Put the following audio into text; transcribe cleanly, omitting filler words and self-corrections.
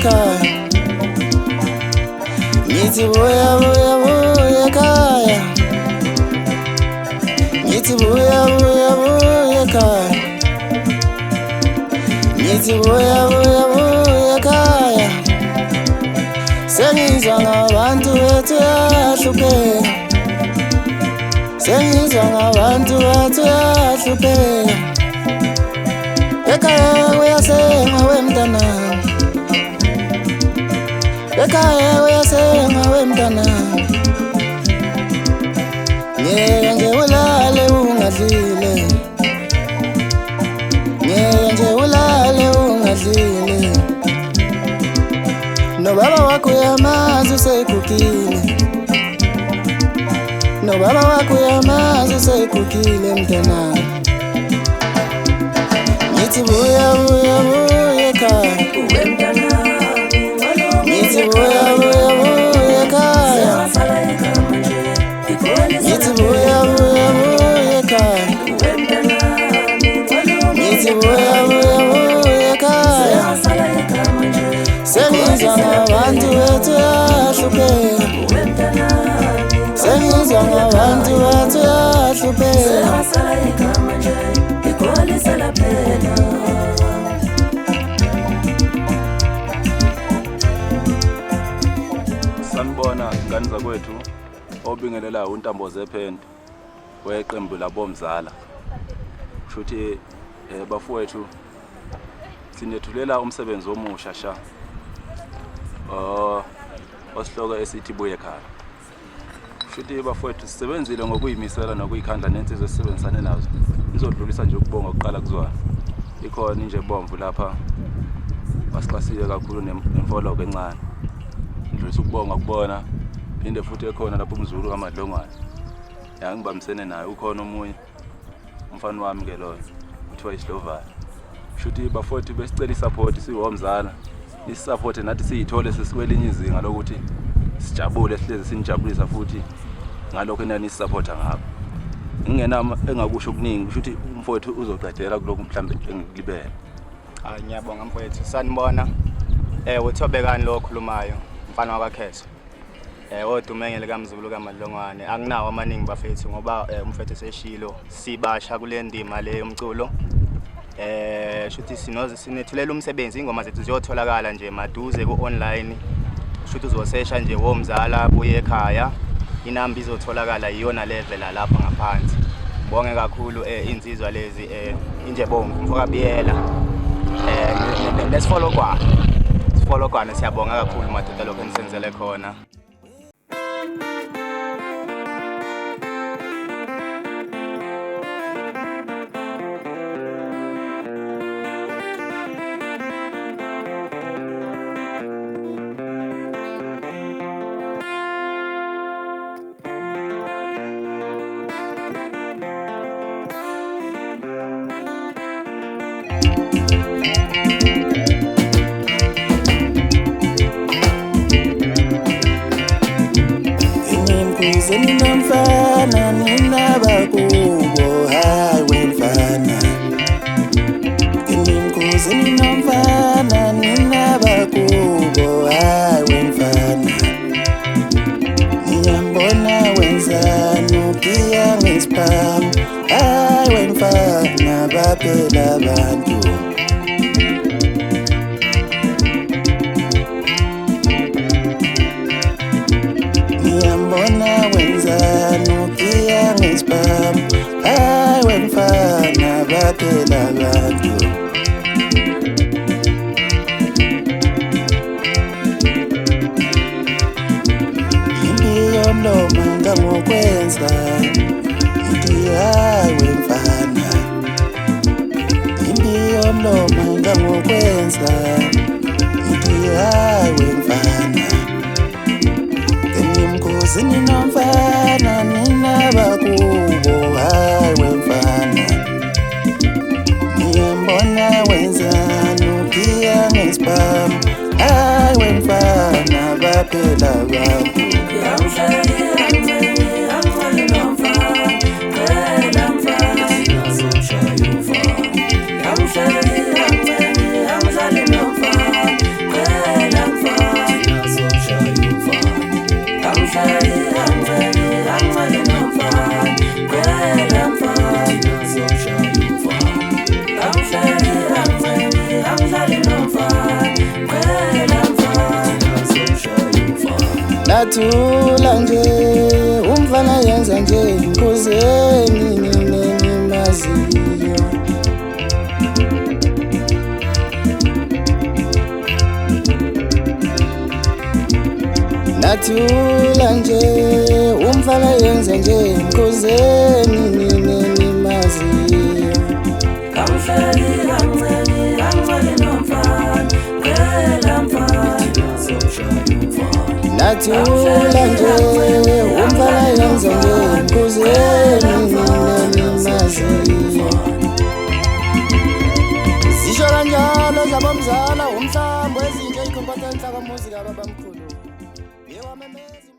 ekhaya. Ngithi buya buya buya ekhaya. Ngithi buya buya buya ekhaya. Ngithi buya buya buya ekhaya. Sengizwa ngabantu bethu yahlupheka. Sengizwa ngabantu bethu yahlupheka. Ekhaya uyasenga wemntanami. Ekhaya uyasenga wemntanami. Ngeke nje ulale ungadlile. Ngeke nje ulale ungadlile. Nobaba wakho uyamazi usekhukile. Nobaba wakho uyamazi usekhukile mntanami. Ngithi buya buya buya ekhaya. Ngithi buya buya buya ekhaya. Ngithi buya buya buya ekhaya. Ngithi buya buya buya ekhaya. Sengizwa ngabantu bethu yahlupheka. Sengizwa ngabantu bethu yahlupheka. Sanibona ngani zakwethu obingelela untambo zephende weqembu labo oMzala. Futhi bafowethu sinethulela umsebenzi omusha sha. Osihloko esithi buye ekhaya. Futhi bafowethu sisebenzile ngokuyimisela nokuyikhandla nensizwe esisebenzisane nazo. Ngizodlulisa nje ukubonga oqala kuzwana. Ikhona nje bomvu lapha. Basixasile kakhulu nemfoloko encane. Ngidlulisa ukubonga kubona. Phinde futhi ekhona lapho uMzulu kaMadlongwane. Ngibambisene naye ukhona omunye umfana wami ke loyo kuthiwa iSlovak. Futhi bafowethu besicela isupport siwoMzala. Isupport nathi siyithole sesikwelinye izinga lokuthi sijabule sihleze sinijabulisa futhi ngalokho enani isupporta ngabo. Ngingenama engakusho okuningi futhi umfowethu uzocedela kuloko mhlambe engilibele. Ngiyabonga mfowethu. Sanibona. Uthobekani lo okhulumayo mfana wakakhetho. Odumengele kaMzulu kaMadlongwane. Anginawo amaningi bafethu ngoba umfethu seshilo sibasha kule ndima le yomculo. Shuthi sinethulela umsebenzi ingoma zethu ziyotholakala nje maduze ku-online. Shuthi uzosesha nje woMzala buye ekhaya. Inamba izotholakala iyona level lapha ngaphansi. Ngibonge kakhulu insizwa lezi inje bonke mfoka biyela. Let's follow kwana siyabonga kakhulu madoda lokho enisenzele khona. Mfana ninabakubo hawe mfana. Inimkhuze ninomfana ninabakubo hawe mfana. Ngiyambona wenzani ukiya ngesiphamu hawe mfana baphela abantu. Ngiyambona wenzani ukiya ngesiphamu hawe mfana baphela abantu. Impi yomlomo ngangokwenza ngithi hawe mfana. Impi yomlomo ngangokwenza ngithi hawe mfana. Inimkhuze ninomfana ninabakubo hawe mfana. Ngiyambona wenzani ukiya ngesiphamu hawe mfana baphela abantu. I'm nathula nje umfana yenza nje Mkhuzeni nimaziyo nathula nje umfana yenza nje Mkhuzeni nimaziyo Kamhleli kancane nomfana phela mfana nathula nje umfana yenza nje Mkhuzeni nimaziyo zisho kanjalo zabomzala umhlambo ezinje ikhompatha enhlaka muzika babamkhulu yewamemeza